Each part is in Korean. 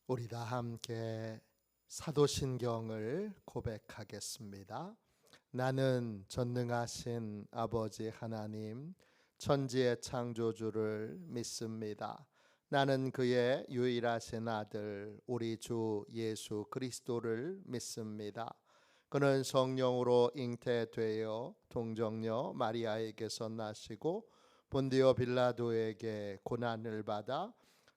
우리 다 함께 사도신경을 고백하겠습니다. 나는 전능하신 아버지 하나님, 천지의 창조주를 믿습니다. 나는 그의 유일하신 아들 우리 주 예수 그리스도를 믿습니다. 그는 성령으로 잉태되어 동정녀 마리아에게서 나시고 본디오 빌라도에게 고난을 받아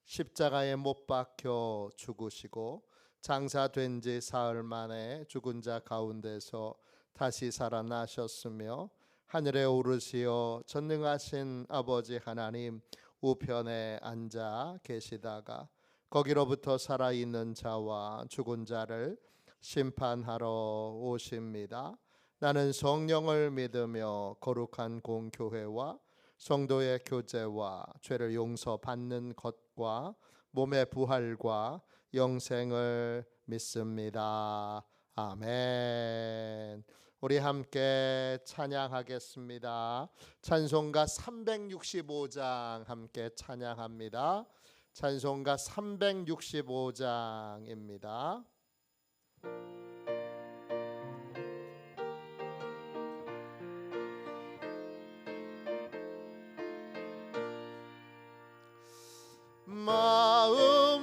십자가에 못 박혀 죽으시고 장사된 지 사흘 만에 죽은 자 가운데서 다시 살아나셨으며 하늘에 오르시어 전능하신 아버지 하나님 우편에 앉아 계시다가 거기로부터 살아있는 자와 죽은 자를 심판하러 오십니다. 나는 성령을 믿으며 거룩한 공교회와 성도의 교제와 죄를 용서받는 것과 몸의 부활과 영생을 믿습니다. 아멘. 우리 함께 찬양하겠습니다. 찬송가 365장 함께 찬양합니다. 찬송가 365장입니다.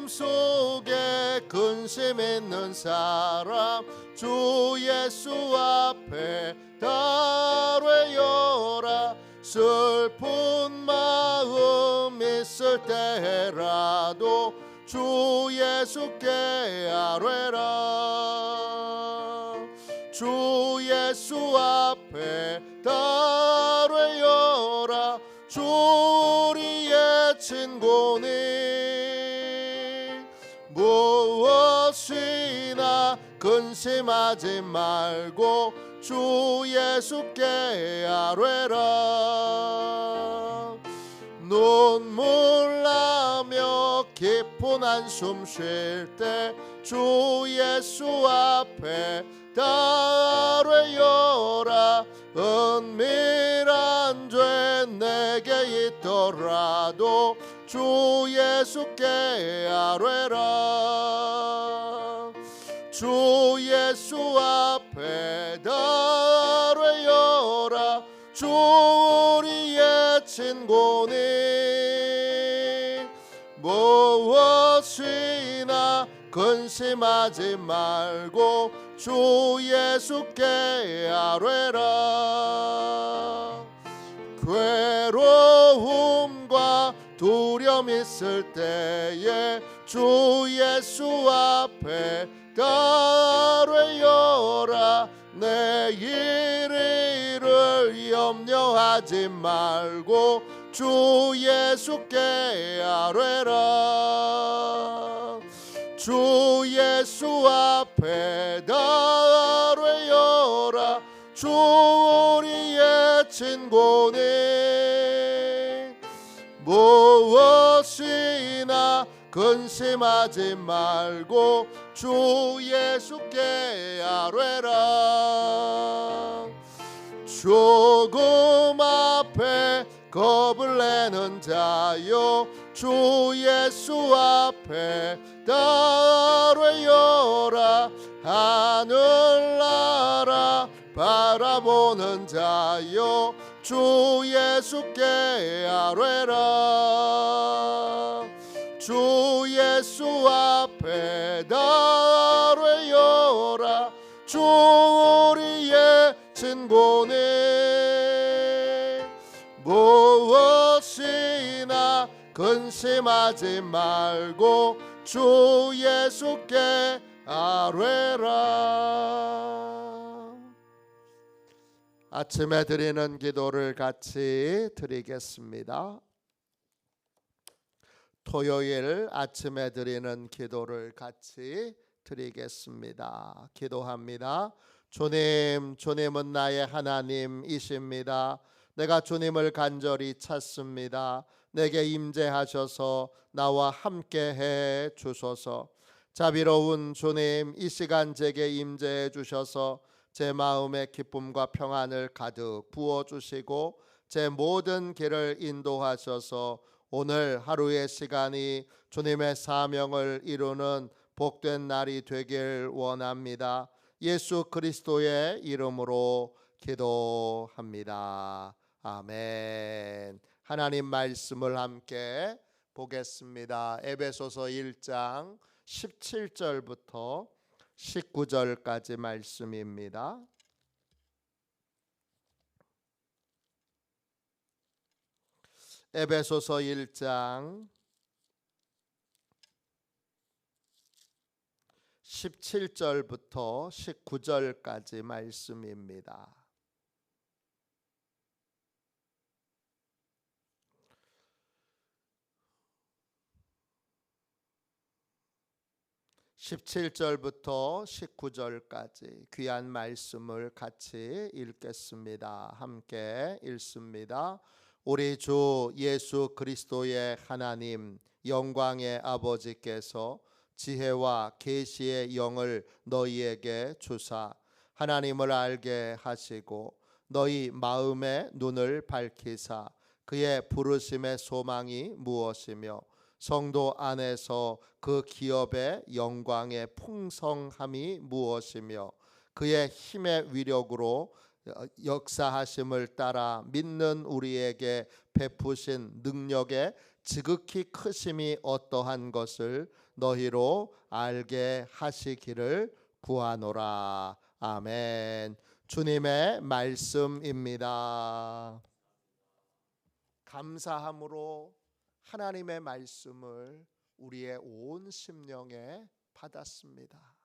마음속에 근심 있는 사람 주 예수 앞에 달뢰어라. 슬픈 마음 있을 때라도 주 예수께 아뢰라. 주 예수 앞에 달뢰어라. 주 우리의 친구니 무엇이나 근심하지 말고 주 예수께 아뢰라. 눈물 나며 깊은 한숨 쉴 때 주 예수 앞에 달뢰어라. 은밀한 죄 내게 있더라도 주 예수께 아뢰라. 주 예수 앞에 달뢰어라. 주 우리의 친구니 무엇이나 근심하지 말고 주 예수께 아뢰라. 괴로움과 두려움 있을 때에 주 예수 앞에 달뢰어라. 내일 일을 염려하지 말고 주 예수께 아뢰라. 주 예수 앞에 달뢰어라. 주 우리의 친구니 무엇이나 근심하지 말고 주 예수께 아뢰라. 죽음 앞에 겁을 내는 자여 주 예수 앞에 달뢰어라. 하늘나라 바라보는 자여 주 예수께 아뢰라. 주 예수 앞에 달뢰어라. 주 우리의 친구니 무엇이나 근심하지 말고 주 예수께 아뢰라. 아침에 드리는 기도를 같이 드리겠습니다. 토요일 아침에 드리는 기도를 같이 드리겠습니다. 기도합니다. 주님, 주님은 나의 하나님이십니다. 내가 주님을 간절히 찾습니다. 내게 임재하셔서 나와 함께해 주소서. 자비로운 주님, 이 시간 제게 임재해 주셔서 제 마음의 기쁨과 평안을 가득 부어주시고 제 모든 길을 인도하셔서 오늘 하루의 시간이 주님의 사명을 이루는 복된 날이 되길 원합니다. 예수 그리스도의 이름으로 기도합니다. 아멘. 하나님 말씀을 함께 보겠습니다. 에베소서 1장 17절부터 19절까지 말씀입니다. 에베소서 1장 17절부터 19절까지 말씀입니다. 17절부터 19절까지 귀한 말씀을 같이 읽겠습니다. 함께 읽습니다. 우리 주 예수 그리스도의 하나님 영광의 아버지께서 지혜와 계시의 영을 너희에게 주사 하나님을 알게 하시고 너희 마음의 눈을 밝히사 그의 부르심의 소망이 무엇이며 성도 안에서 그 기업의 영광의 풍성함이 무엇이며 그의 힘의 위력으로 역사하심을 따라 믿는 우리에게 베푸신 능력의 지극히 크심이 어떠한 것을 너희로 알게 하시기를 구하노라. 아멘. 주님의 말씀입니다. 감사함으로 하나님의 말씀을 우리의 온 심령에 받았습니다.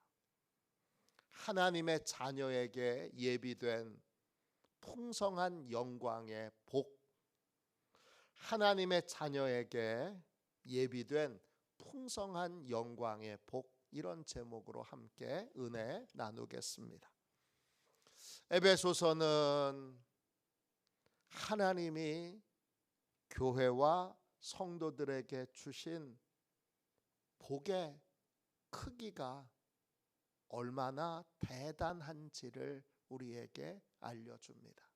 하나님의 자녀에게 예비된 풍성한 영광의 복, 하나님의 자녀에게 예비된 풍성한 영광의 복, 이런 제목으로 함께 은혜 나누겠습니다. 에베소서는 하나님이 교회와 성도들에게 주신 복의 크기가 얼마나 대단한지를 우리에게 알려줍니다.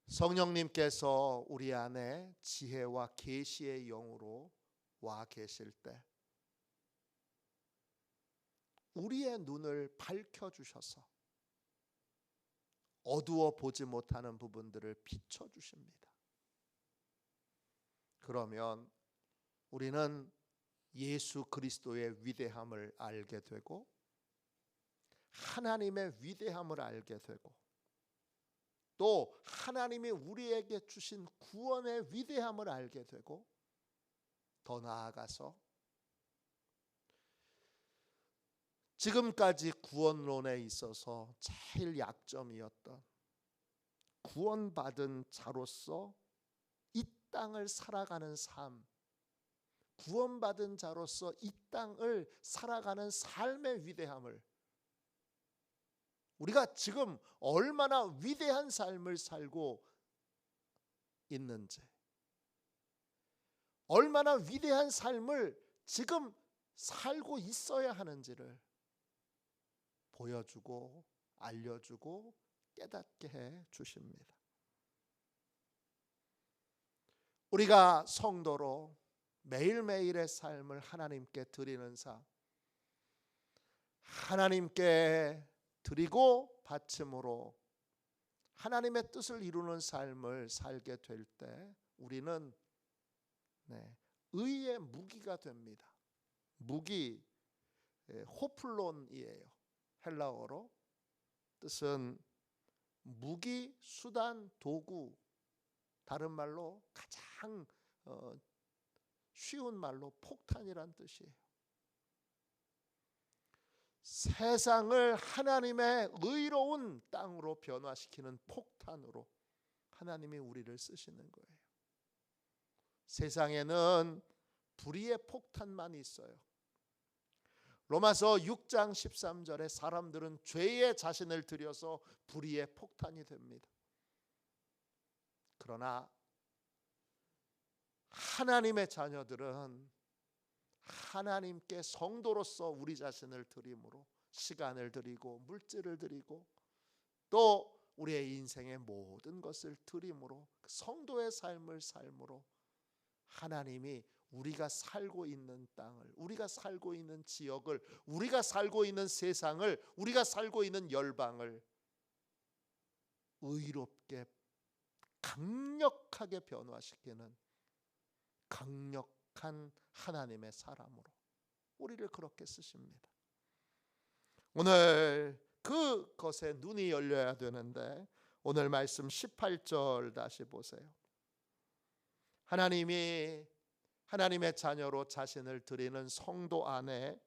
성령님께서 우리 안에 지혜와 계시의 영으로 와 계실 때 우리의 눈을 밝혀주셔서 어두워 보지 못하는 부분들을 비춰주십니다. 그러면 우리는 예수 그리스도의 위대함을 알게 되고 하나님의 위대함을 알게 되고 또 하나님이 우리에게 주신 구원의 위대함을 알게 되고 더 나아가서 지금까지 구원론에 있어서 제일 약점이었던 구원받은 자로서 이 땅을 살아가는 삶, 구원받은 자로서 이 땅을 살아가는 삶의 위대함을, 우리가 지금 얼마나 위대한 삶을 살고 있는지, 얼마나 위대한 삶을 지금 살고 있어야 하는지를 보여주고 알려주고 깨닫게 해 주십니다. 우리가 성도로 매일매일의 삶을 하나님께 드리는 삶, 하나님께 드리고 바침으로 하나님의 뜻을 이루는 삶을 살게 될 때 우리는 의의 무기가 됩니다. 무기, 호플론이에요. 헬라어로 뜻은 무기, 수단, 도구, 다른 말로 가장 쉬운 말로 폭탄이란 뜻이에요. 세상을 하나님의 의로운 땅으로 변화시키는 폭탄으로 하나님이 우리를 쓰시는 거예요. 세상에는 불의의 폭탄만 있어요. 로마서 6장 13절에 사람들은 죄에 자신을 들여서 불의의 폭탄이 됩니다. 그러나 하나님의 자녀들은 하나님께 성도로서 우리 자신을 드림으로 시간을 드리고 물질을 드리고 또 우리의 인생의 모든 것을 드림으로 성도의 삶을 삶으로 하나님이 우리가 살고 있는 땅을, 우리가 살고 있는 지역을, 우리가 살고 있는 세상을, 우리가 살고 있는 열방을 의롭게 강력하게 변화시키는 강력한 하나님의 사람으로 우리를 그렇게 쓰십니다. 오늘 그것에 눈이 열려야 되는데 오늘 말씀 18절 다시 보세요. 하나님이 하나님의 자녀로 자신을 드리는 성도 안에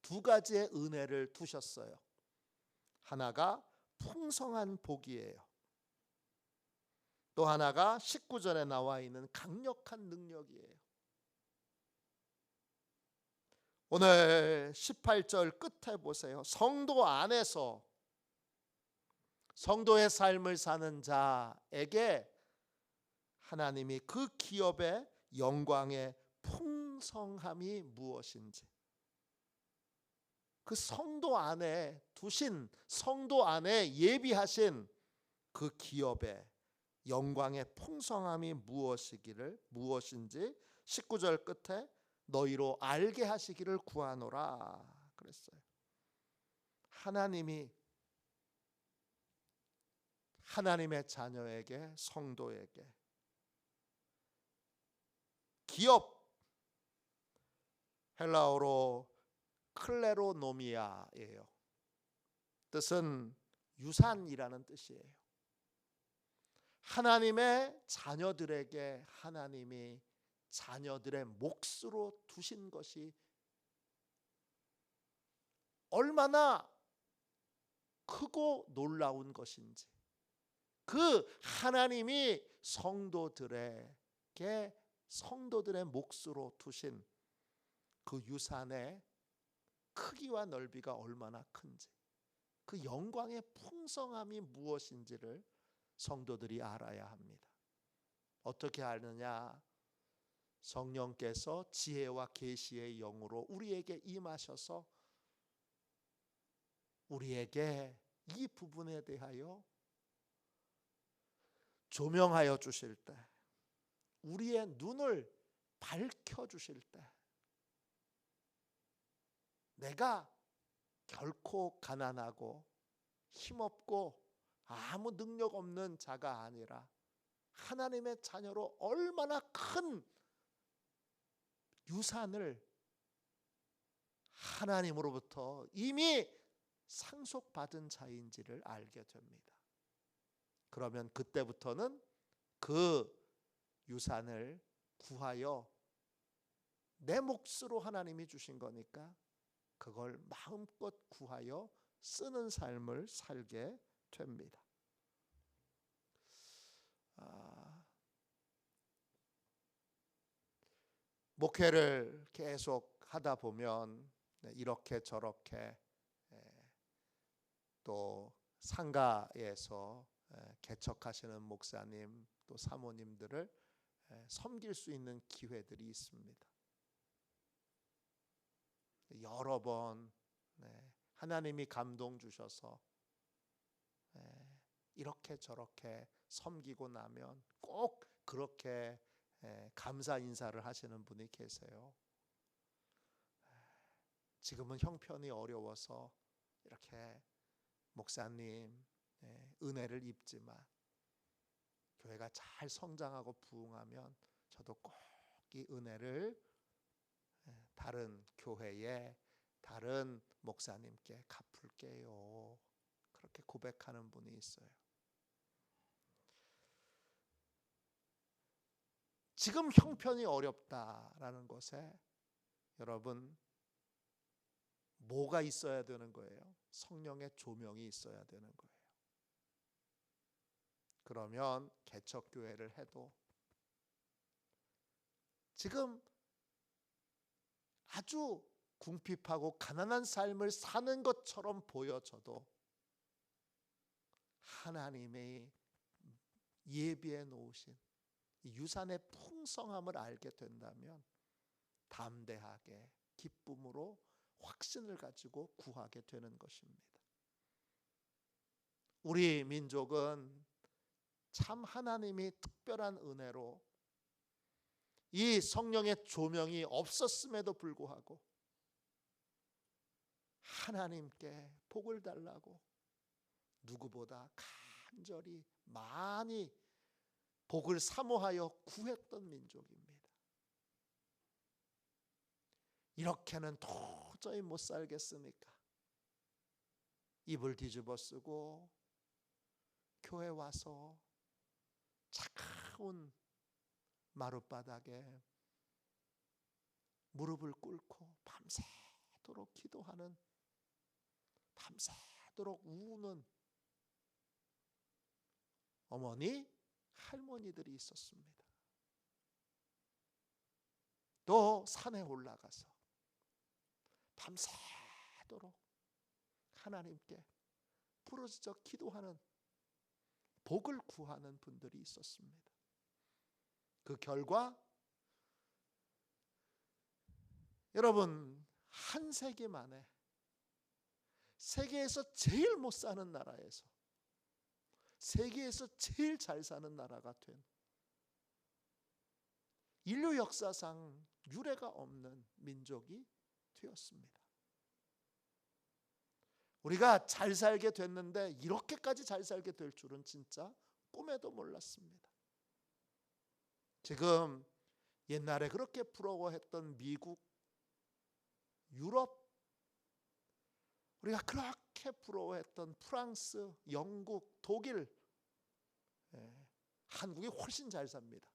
두 가지의 은혜를 두셨어요. 하나가 풍성한 복이에요. 또 하나가 19절에 나와 있는 강력한 능력이에요. 오늘 18절 끝에 보세요. 성도 안에서 성도의 삶을 사는 자에게 하나님이 그 기업의 영광의 풍성함이 무엇인지, 그 성도 안에 두신, 성도 안에 예비하신 그 기업의 영광의 풍성함이 무엇인지 19절 끝에 너희로 알게 하시기를 구하노라 그랬어요. 하나님이 하나님의 자녀에게, 성도에게 기업, 헬라어로 클레로노미아예요. 뜻은 유산이라는 뜻이에요. 하나님의 자녀들에게 하나님이 자녀들의 몫으로 두신 것이 얼마나 크고 놀라운 것인지, 그 하나님이 성도들의 몫으로 두신 그 유산의 크기와 넓이가 얼마나 큰지, 그 영광의 풍성함이 무엇인지를 성도들이 알아야 합니다. 어떻게 아느냐? 성령께서 지혜와 계시의 영으로 우리에게 임하셔서 우리에게 이 부분에 대하여 조명하여 주실 때, 우리의 눈을 밝혀 주실 때, 내가 결코 가난하고 힘없고 아무 능력 없는 자가 아니라 하나님의 자녀로 얼마나 큰 유산을 하나님으로부터 이미 상속받은 자인지를 알게 됩니다. 그러면 그때부터는 그 유산을 구하여 내 몫으로 하나님이 주신 거니까 그걸 마음껏 구하여 쓰는 삶을 살게 됩니다. 목회를 계속 하다 보면 이렇게 저렇게 또 상가에서 개척하시는 목사님 또 사모님들을 섬길 수 있는 기회들이 있습니다. 여러 번 하나님이 감동 주셔서 이렇게 저렇게 섬기고 나면 꼭 그렇게 감사 인사를 하시는 분이 계세요. 지금은 형편이 어려워서 이렇게 목사님 은혜를 입지만 교회가 잘 성장하고 부흥하면 저도 꼭 이 은혜를 다른 교회에 다른 목사님께 갚을게요. 그렇게 고백하는 분이 있어요. 지금 형편이 어렵다라는 것에 여러분 뭐가 있어야 되는 거예요? 성령의 조명이 있어야 되는 거예요. 그러면 개척교회를 해도 지금 아주 궁핍하고 가난한 삶을 사는 것처럼 보여져도 하나님의 예비해 놓으신 유산의 풍성함을 알게 된다면 담대하게 기쁨으로 확신을 가지고 구하게 되는 것입니다. 우리 민족은 참 하나님이 특별한 은혜로 이 성령의 조명이 없었음에도 불구하고 하나님께 복을 달라고 누구보다 간절히 많이 복을 사모하여 구했던 민족입니다. 이렇게는 도저히 못 살겠으니까 입을 뒤집어 쓰고 교회 와서 차가운 마룻바닥에 무릎을 꿇고 밤새도록 기도하는, 밤새도록 우는 어머니, 할머니들이 있었습니다. 또 산에 올라가서 밤새도록 하나님께 부르짖어 기도하는, 복을 구하는 분들이 있었습니다. 그 결과 여러분, 한 세기 만에 세계에서 제일 못 사는 나라에서 세계에서 제일 잘 사는 나라가 된, 인류 역사상 유례가 없는 민족이 되었습니다. 우리가 잘 살게 됐는데 이렇게까지 잘 살게 될 줄은 진짜 꿈에도 몰랐습니다. 지금 옛날에 그렇게 부러워했던 미국, 유럽, 우리가 그렇게 부러워했던 프랑스, 영국, 독일, 한국이 훨씬 잘 삽니다.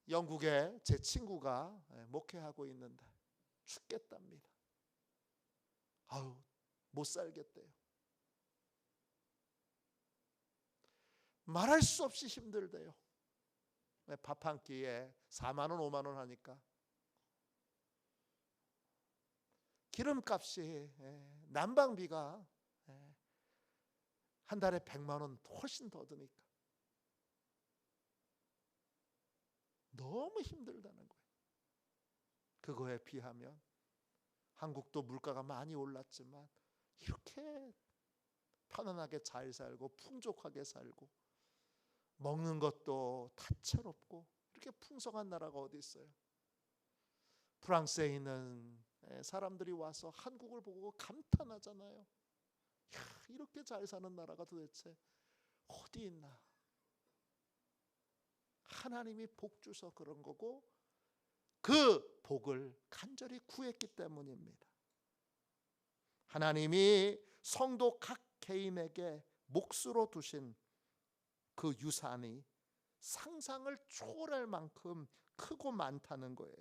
영국에 제 친구가 목회하고 있는데 죽겠답니다. 아유, 못 살겠대요. 말할 수 없이 힘들대요. 밥 한 끼에 4만 원, 5만 원 하니까 기름값이, 난방비가 한 달에 100만 원 훨씬 더 드니까 너무 힘들다는 거예요. 그거에 비하면 한국도 물가가 많이 올랐지만 이렇게 편안하게 잘 살고 풍족하게 살고 먹는 것도 다채롭고 이렇게 풍성한 나라가 어디 있어요? 프랑스에 있는 사람들이 와서 한국을 보고 감탄하잖아요. 야, 이렇게 잘 사는 나라가 도대체 어디 있나? 하나님이 복 주셔서 그런 거고 그 복을 간절히 구했기 때문입니다. 하나님이 성도 각 개인에게 몫으로 두신 그 유산이 상상을 초월할 만큼 크고 많다는 거예요.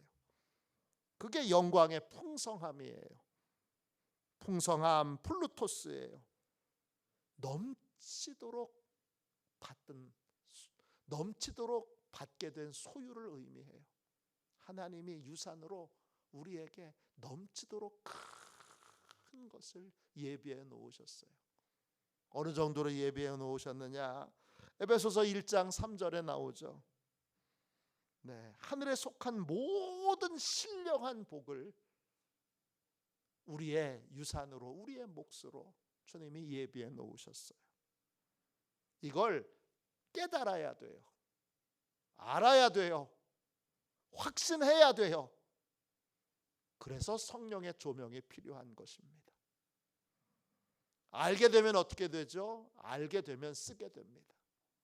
그게 영광의 풍성함이에요. 풍성함 플루토스예요. 넘치도록 받게 된 소유를 의미해요. 하나님이 유산으로 우리에게 넘치도록 큰 것을 예비해 놓으셨어요. 어느 정도로 예비해 놓으셨느냐? 에베소서 1장 3절에 나오죠. 하늘에 속한 모든 신령한 복을 우리의 유산으로, 우리의 몫으로 주님이 예비해 놓으셨어요. 이걸 깨달아야 돼요. 알아야 돼요. 확신해야 돼요. 그래서 성령의 조명이 필요한 것입니다. 알게 되면 어떻게 되죠? 알게 되면 쓰게 됩니다.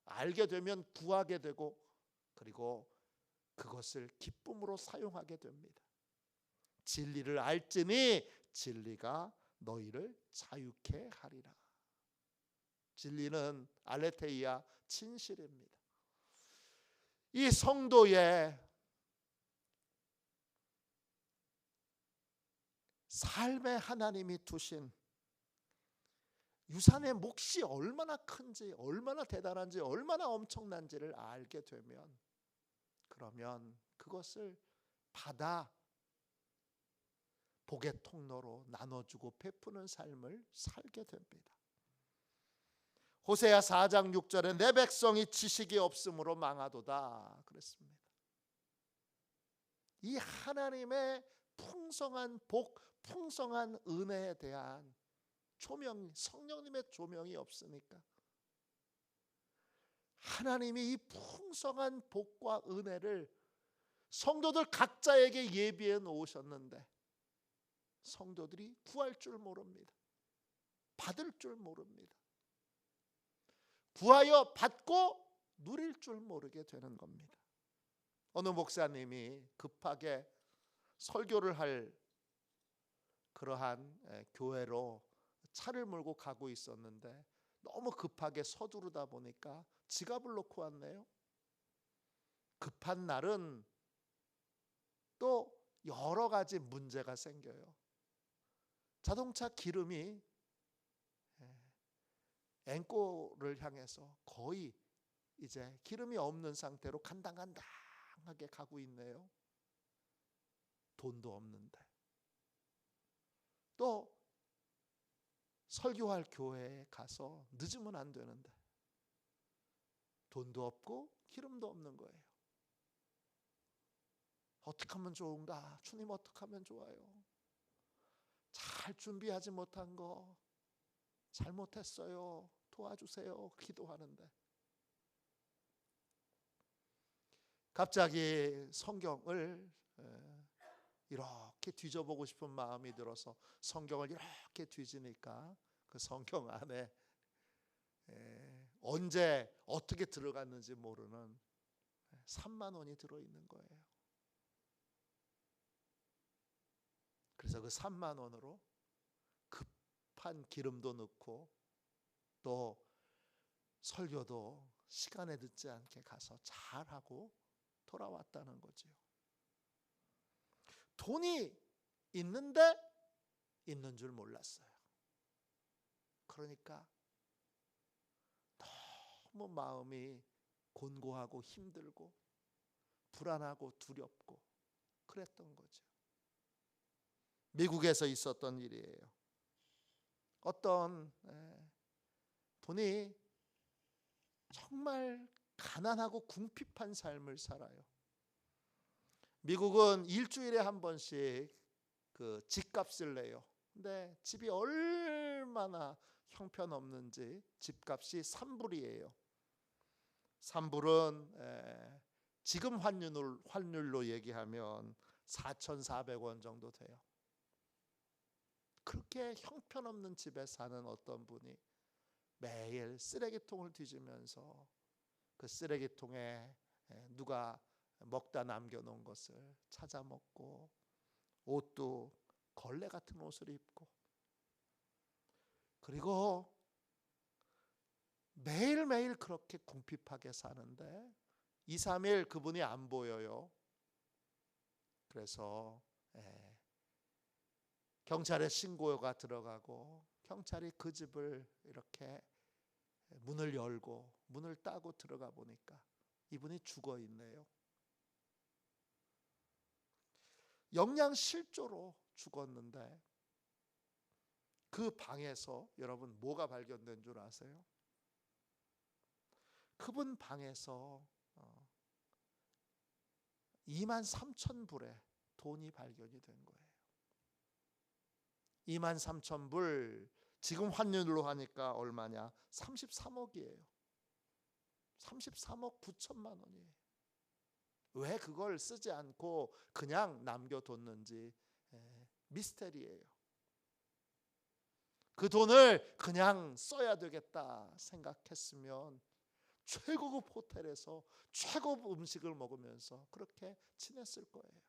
알게 되면 구하게 되고, 그리고 그것을 기쁨으로 사용하게 됩니다. 진리를 알지니 진리가 너희를 자유케 하리라. 진리는 알레테이아, 진실입니다. 이 성도의 삶에 하나님이 두신 유산의 몫이 얼마나 큰지, 얼마나 대단한지, 얼마나 엄청난지를 알게 되면, 그러면 그것을 받아 복의 통로로 나눠주고 베푸는 삶을 살게 됩니다. 호세아 4장 6절에 내 백성이 지식이 없으므로 망하도다 그랬습니다. 이 하나님의 풍성한 복, 풍성한 은혜에 대한 성령님의 조명이 없으니까 하나님이 이 풍성한 복과 은혜를 성도들 각자에게 예비해 놓으셨는데 성도들이 구할 줄 모릅니다. 받을 줄 모릅니다. 구하여 받고 누릴 줄 모르게 되는 겁니다. 어느 목사님이 급하게 설교를 할 그러한 교회로 차를 몰고 가고 있었는데 너무 급하게 서두르다 보니까 지갑을 놓고 왔네요. 급한 날은 또 여러 가지 문제가 생겨요. 자동차 기름이 앵꼬를 향해서 거의 이제 기름이 없는 상태로 간당간당하게 가고 있네요. 돈도 없는데. 또 설교할 교회에 가서 늦으면 안 되는데 돈도 없고 기름도 없는 거예요. 어떻게 하면 좋은가? 주님 어떻게 하면 좋아요? 잘 준비하지 못한 거 잘못했어요. 도와주세요. 기도하는데 갑자기 성경을 이렇게 뒤져보고 싶은 마음이 들어서 성경을 이렇게 뒤지니까 그 성경 안에 언제 어떻게 들어갔는지 모르는 3만 원이 들어있는 거예요. 그래서 그 3만 원으로 급한 기름도 넣고 또 설교도 시간에 늦지 않게 가서 잘하고 돌아왔다는 거지요. 돈이 있는데 있는 줄 몰랐어요. 그러니까 너무 마음이 곤고하고 힘들고 불안하고 두렵고 그랬던 거죠. 미국에서 있었던 일이에요. 어떤 분이 정말 가난하고 궁핍한 삶을 살아요. 미국은 일주일에 한 번씩 그 집값을 내요. 근데 집이 얼마나 형편없는지 집값이 3불이에요. 3불은 지금 환율로 얘기하면 4,400원 정도 돼요. 그렇게 형편없는 집에 사는 어떤 분이 매일 쓰레기통을 뒤지면서 그 쓰레기통에 누가 먹다 남겨놓은 것을 찾아 먹고 옷도 걸레 같은 옷을 입고 그리고 매일매일 그렇게 궁핍하게 사는데 2, 3일 그분이 안 보여요. 그래서 경찰에 신고가 들어가고 경찰이 그 집을 이렇게 문을 열고 문을 따고 들어가 보니까 이분이 죽어 있네요. 영양실조로 죽었는데 그 방에서 여러분 뭐가 발견된 줄 아세요? 그분 방에서 23,000불의 돈이 발견이 된 거예요. 23,000불 지금 환율로 하니까 얼마냐? 33억이에요. 33억 9천만 원이에요. 왜 그걸 쓰지 않고 그냥 남겨뒀는지 미스테리예요. 그 돈을 그냥 써야 되겠다 생각했으면 최고급 호텔에서 최고급 음식을 먹으면서 그렇게 지냈을 거예요.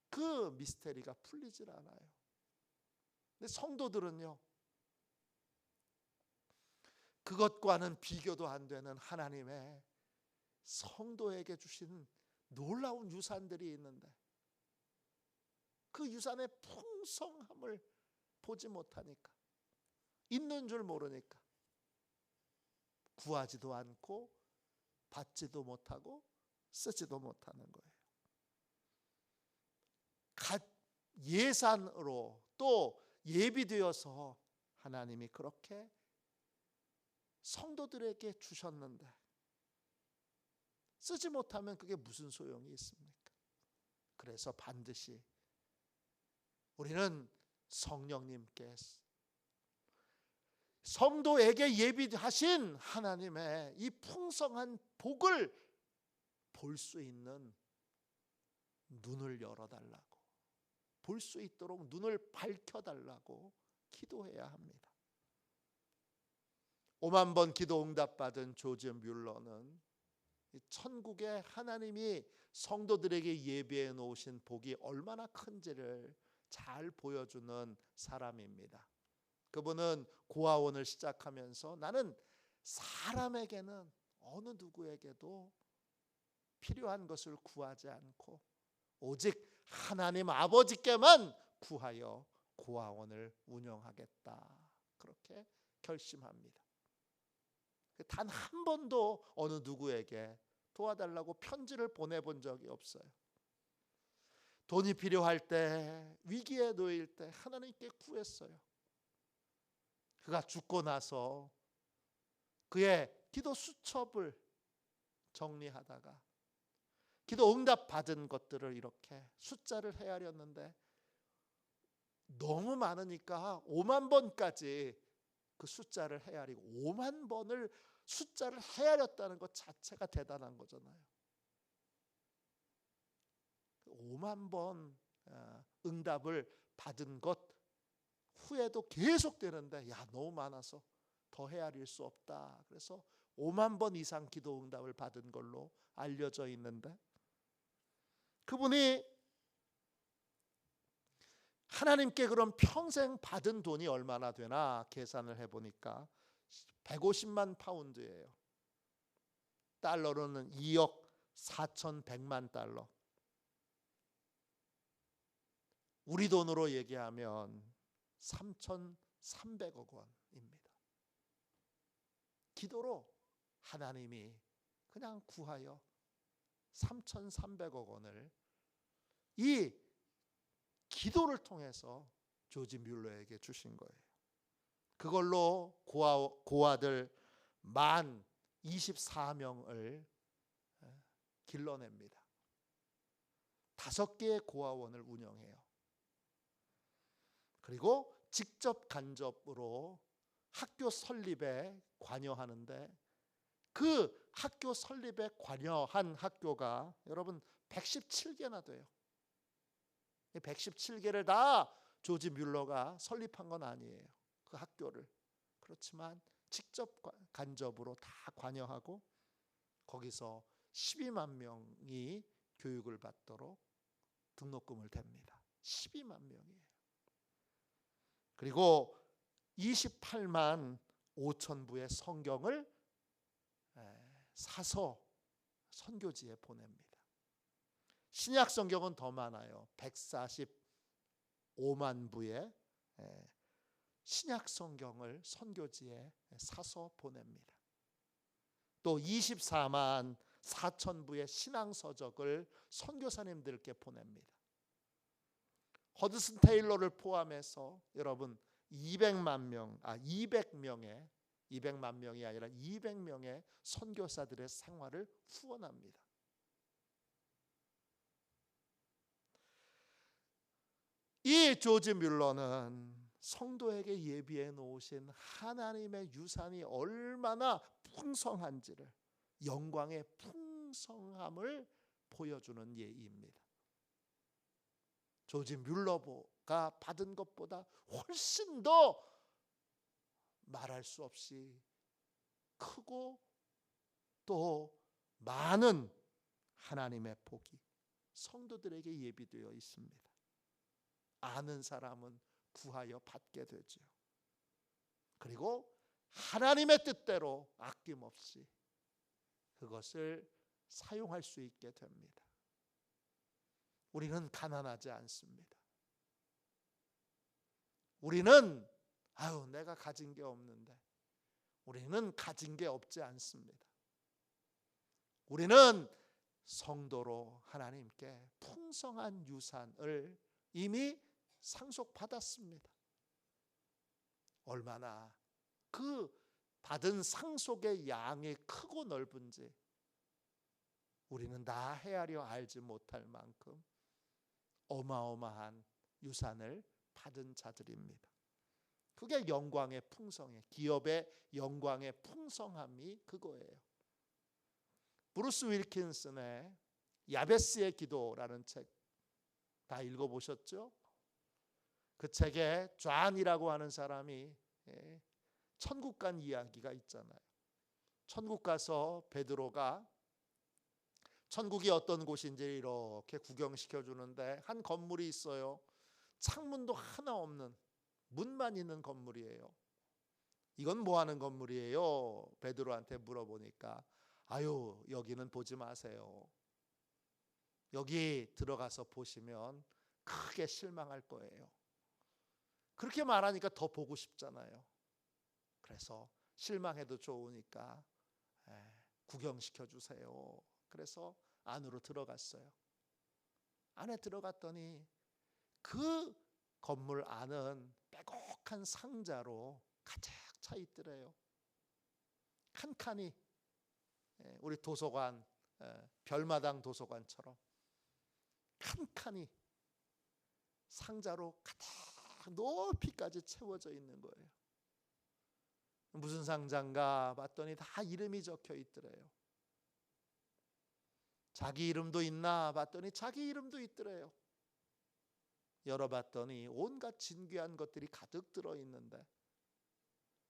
그 미스테리가 풀리질 않아요. 근데 성도들은요, 그것과는 비교도 안 되는 하나님의 성도에게 주신 놀라운 유산들이 있는데 그 유산의 풍성함을 보지 못하니까, 있는 줄 모르니까 구하지도 않고 받지도 못하고 쓰지도 못하는 거예요. 예산으로 또 예비되어서 하나님이 그렇게 성도들에게 주셨는데 쓰지 못하면 그게 무슨 소용이 있습니까? 그래서 반드시 우리는 성령님께 성도에게 예비하신 하나님의 이 풍성한 복을 볼 수 있는 눈을 열어달라고, 볼 수 있도록 눈을 밝혀달라고 기도해야 합니다. 5만 번 기도 응답받은 조지 뮬러는 천국에 하나님이 성도들에게 예비해 놓으신 복이 얼마나 큰지를 잘 보여주는 사람입니다. 그분은 고아원을 시작하면서 나는 사람에게는 어느 누구에게도 필요한 것을 구하지 않고 오직 하나님 아버지께만 구하여 고아원을 운영하겠다, 그렇게 결심합니다. 단 한 번도 어느 누구에게 도와달라고 편지를 보내본 적이 없어요. 돈이 필요할 때, 위기에 놓일 때 하나님께 구했어요. 그가 죽고 나서 그의 기도 수첩을 정리하다가 기도 응답 받은 것들을 이렇게 숫자를 헤아렸는데 너무 많으니까 5만 번까지 그 숫자를 헤아리고 5만 번을 숫자를 헤아렸다는 것 자체가 대단한 거잖아요. 5만 번 응답을 받은 것 후에도 계속 되는데 야, 너무 많아서 더 헤아릴 수 없다. 그래서 5만 번 이상 기도 응답을 받은 걸로 알려져 있는데, 그분이 하나님께 그럼 평생 받은 돈이 얼마나 되나 계산을 해보니까 150만 파운드예요. 달러로는 2억 4,100만 달러. 우리 돈으로 얘기하면 3,300억 원입니다. 기도로 하나님이 그냥 구하여 3,300억 원을 이 기도를 통해서 조지 뮬러에게 주신 거예요. 그걸로 고아들 만 24명을 길러냅니다. 5개의 고아원을 운영해요. 그리고 직접 간접으로 학교 설립에 관여하는데, 그 학교 설립에 관여한 학교가 여러분 117개나 돼요. 117개를 다 조지 뮬러가 설립한 건 아니에요. 그 학교를. 그렇지만 직접 간접으로 다 관여하고 거기서 12만 명이 교육을 받도록 등록금을 댑니다. 12만 명이에요. 그리고 28만 5천 부의 성경을 사서 선교지에 보냅니다. 신약 성경은 더 많아요. 145만 부의 신약 성경을 선교지에 사서 보냅니다. 또 24만 4천 부의 신앙 서적을 선교사님들께 보냅니다. 허드슨 테일러를 포함해서 여러분 200만 명이 아니라 200명의 선교사들의 생활을 후원합니다. 이 조지 뮬러는 성도에게 예비해 놓으신 하나님의 유산이 얼마나 풍성한지를, 영광의 풍성함을 보여주는 예입니다. 조지 뮬러가 받은 것보다 훨씬 더 말할 수 없이 크고 또 많은 하나님의 복이 성도들에게 예비되어 있습니다. 아는 사람은 구하여 받게 되죠. 그리고 하나님의 뜻대로 아낌없이 그것을 사용할 수 있게 됩니다. 우리는 가난하지 않습니다. 우리는 내가 가진 게 없는데, 우리는 가진 게 없지 않습니다. 우리는 성도로 하나님께 풍성한 유산을 이미 상속받았습니다. 얼마나 그 받은 상속의 양이 크고 넓은지 우리는 다 헤아려 알지 못할 만큼 어마어마한 유산을 받은 자들입니다. 그게 영광의 풍성해. 기업의 영광의 풍성함이 그거예요. 브루스 윌킨슨의 야베스의 기도라는 책 다 읽어보셨죠? 그 책에 존이라고 하는 사람이 천국 간 이야기가 있잖아요. 천국 가서 베드로가 천국이 어떤 곳인지 이렇게 구경시켜 주는데 한 건물이 있어요. 창문도 하나 없는 문만 있는 건물이에요. 이건 뭐 하는 건물이에요? 베드로한테 물어보니까 아유, 여기는 보지 마세요. 여기 들어가서 보시면 크게 실망할 거예요. 그렇게 말하니까 더 보고 싶잖아요. 그래서 실망해도 좋으니까 구경시켜 주세요. 그래서 안으로 들어갔어요. 안에 들어갔더니 그 건물 안은 빼곡한 상자로 가득 차 있더래요. 칸칸이 우리 도서관, 별마당 도서관처럼 칸칸이 상자로 가득 높이까지 채워져 있는 거예요. 무슨 상자인가 봤더니 다 이름이 적혀 있더래요. 자기 이름도 있나 봤더니 자기 이름도 있더래요. 열어봤더니 온갖 진귀한 것들이 가득 들어있는데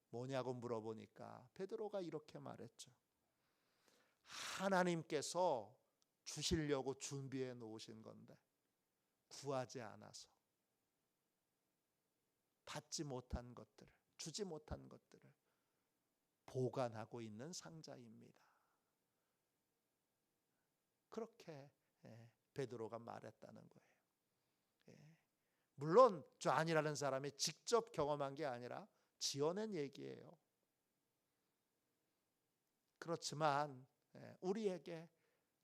뭐냐고 물어보니까 베드로가 이렇게 말했죠. 하나님께서 주시려고 준비해 놓으신 건데 구하지 않아서 받지 못한 것들을, 주지 못한 것들을 보관하고 있는 상자입니다. 그렇게 베드로가 말했다는 거예요. 물론 존이라는 사람이 직접 경험한 게 아니라 지어낸 얘기예요. 그렇지만 우리에게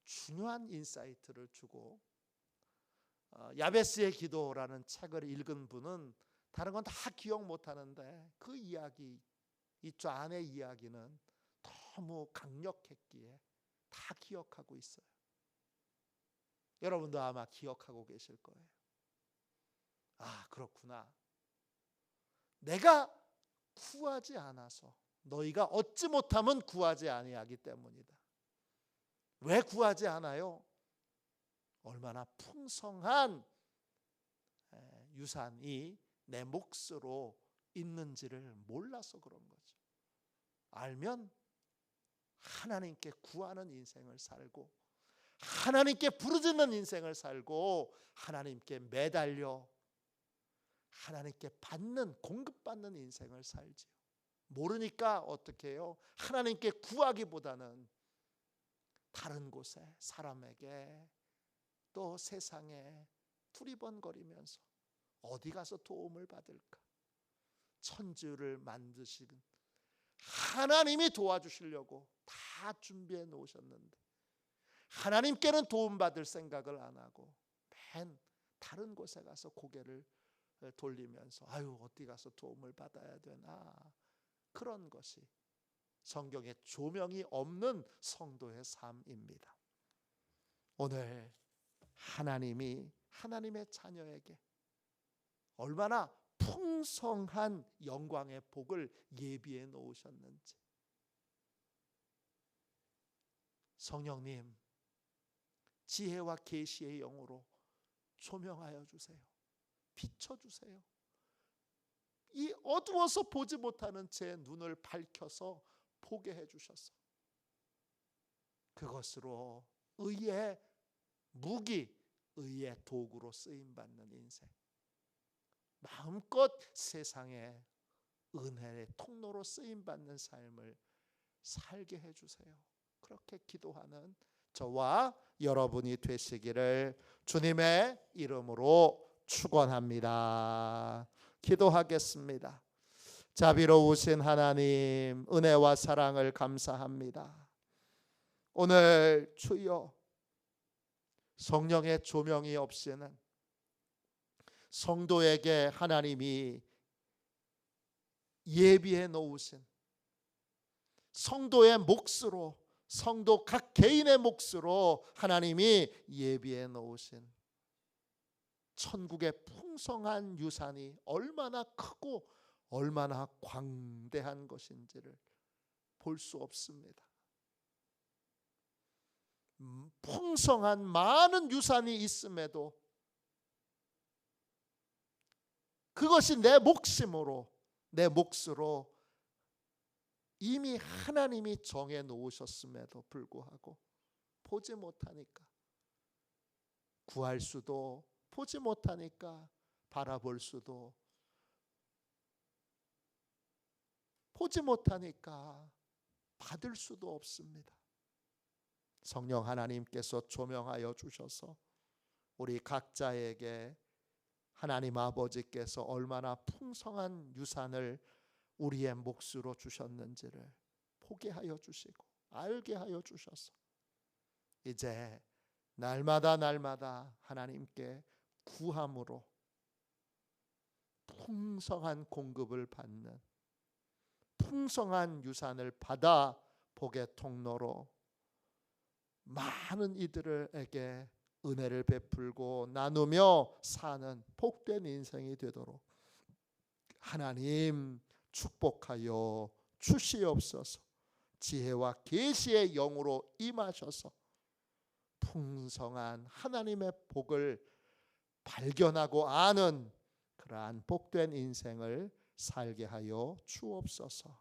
중요한 인사이트를 주고 야베스의 기도라는 책을 읽은 분은 다른 건 다 기억 못하는데 그 이야기, 이 존의 이야기는 너무 강력했기에 다 기억하고 있어요. 여러분도 아마 기억하고 계실 거예요. 아, 그렇구나. 내가 구하지 않아서 너희가 얻지 못하면 구하지 아니하기 때문이다. 왜 구하지 않아요? 얼마나 풍성한 유산이 내 몫으로 있는지를 몰라서 그런 거죠. 알면 하나님께 구하는 인생을 살고 하나님께 부르짖는 인생을 살고 하나님께 매달려 하나님께 받는, 공급받는 인생을 살지요. 모르니까 어떻게 해요? 하나님께 구하기보다는 다른 곳에, 사람에게, 또 세상에 두리번거리면서 어디 가서 도움을 받을까? 천지를 만드신 하나님이 도와주시려고 다 준비해 놓으셨는데 하나님께는 도움받을 생각을 안 하고 맨 다른 곳에 가서 고개를 돌리면서 아유, 어디 가서 도움을 받아야 되나? 그런 것이 성경에 조명이 없는 성도의 삶입니다. 오늘 하나님이 하나님의 자녀에게 얼마나 풍성한 영광의 복을 예비해 놓으셨는지 성령님 지혜와 계시의 영으로 조명하여 주세요. 비춰주세요. 이 어두워서 보지 못하는 제 눈을 밝혀서 보게 해주셔서 그것으로 의의 무기, 의의 도구로 쓰임받는 인생, 마음껏 세상에 은혜의 통로로 쓰임받는 삶을 살게 해주세요. 그렇게 기도하는 저와 여러분이 되시기를 주님의 이름으로 축원합니다. 기도하겠습니다. 자비로우신 하나님, 은혜와 사랑을 감사합니다. 오늘 주여 성령의 조명이 없이는 성도에게 하나님이 예비해 놓으신 성도의 몫으로, 성도 각 개인의 몫으로 하나님이 예비해 놓으신 천국의 풍성한 유산이 얼마나 크고 얼마나 광대한 것인지를 볼 수 없습니다. 풍성한 많은 유산이 있음에도 그것이 내 몫으로 이미 하나님이 정해 놓으셨음에도 불구하고 보지 못하니까, 구할 수도, 보지 못하니까 바라볼 수도, 보지 못하니까 받을 수도 없습니다. 성령 하나님께서 조명하여 주셔서 우리 각자에게 하나님 아버지께서 얼마나 풍성한 유산을 우리의 몫으로 주셨는지를 보게 하여 주시고 알게 하여 주셔서 이제 날마다 하나님께 구함으로 풍성한 공급을 받는, 풍성한 유산을 받아 복의 통로로 많은 이들에게 은혜를 베풀고 나누며 사는 복된 인생이 되도록 하나님 축복하여 주시옵소서. 지혜와 계시의 영으로 임하셔서 풍성한 하나님의 복을 발견하고 아는 그러한 복된 인생을 살게 하여 주옵소서.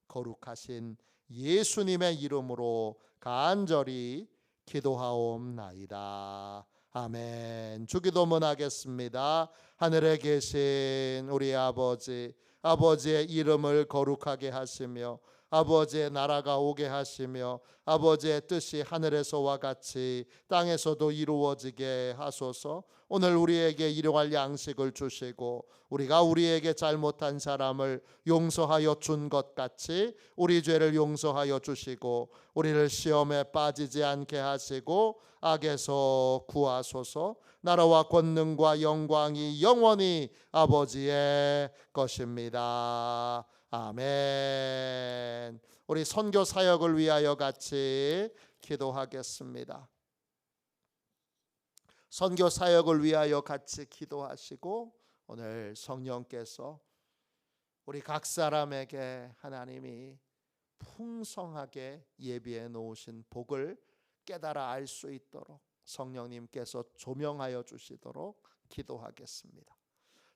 거룩하신 예수님의 이름으로 간절히 기도하옵나이다. 아멘. 주기도문 하겠습니다. 하늘에 계신 우리 아버지, 아버지의 이름을 거룩하게 하시며 아버지의 나라가 오게 하시며 아버지의 뜻이 하늘에서와 같이 땅에서도 이루어지게 하소서. 오늘 우리에게 일용할 양식을 주시고 우리가 우리에게 잘못한 사람을 용서하여 준 것 같이 우리 죄를 용서하여 주시고 우리를 시험에 빠지지 않게 하시고 악에서 구하소서. 나라와 권능과 영광이 영원히 아버지의 것입니다. 아멘. 우리 선교 사역을 위하여 같이 기도하겠습니다. 선교 사역을 위하여 같이 기도하시고 오늘 성령께서 우리 각 사람에게 하나님이 풍성하게 예비해 놓으신 복을 깨달아 알 수 있도록 성령님께서 조명하여 주시도록 기도하겠습니다.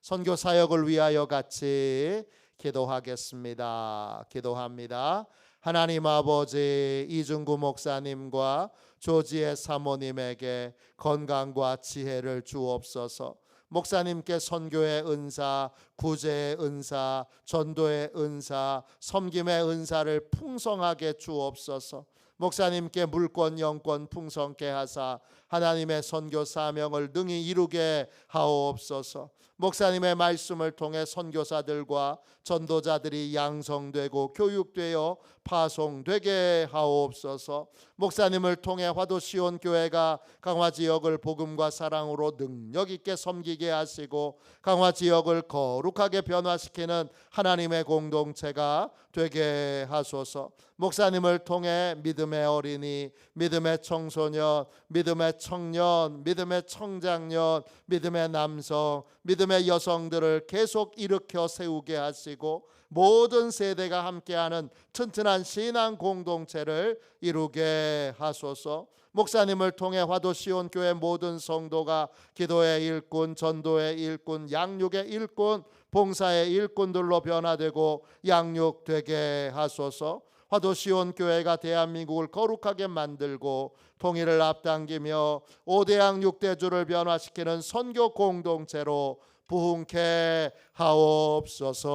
선교 사역을 위하여 같이 기도하겠습니다. 기도합니다. 하나님 아버지, 이중구 목사님과 조지의 사모님에게 건강과 지혜를 주옵소서. 목사님께 선교의 은사, 구제의 은사, 전도의 은사, 섬김의 은사를 풍성하게 주옵소서. 목사님께 물권 영권 풍성케 하사 하나님의 선교 사명을 능히 이루게 하옵소서. 목사님의 말씀을 통해 선교사들과 전도자들이 양성되고 교육되어 파송되게 하옵소서. 목사님을 통해 화도시온 교회가 강화 지역을 복음과 사랑으로 능력 있게 섬기게 하시고 강화 지역을 거룩하게 변화시키는 하나님의 공동체가 되게 하소서. 목사님을 통해 믿음의 어린이, 믿음의 청소년, 믿음의 청년, 믿음의 청장년, 믿음의 남성, 믿음의 여성들을 계속 일으켜 세우게 하시고 모든 세대가 함께하는 튼튼한 신앙 공동체를 이루게 하소서. 목사님을 통해 화도시온 교회 모든 성도가 기도의 일꾼, 전도의 일꾼, 양육의 일꾼, 봉사의 일꾼들로 변화되고 양육되게 하소서. 화도시온 교회가 대한민국을 거룩하게 만들고 통일을 앞당기며 5대양 6대주를 변화시키는 선교 공동체로 부흥케 하옵소서.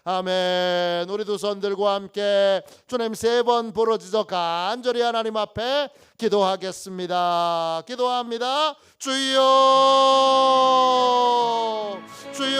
아멘. 우리 두 손 들고 함께 주님 3번 부르짖어 간절히 하나님 앞에 기도하겠습니다. 기도합니다. 주여, 주여,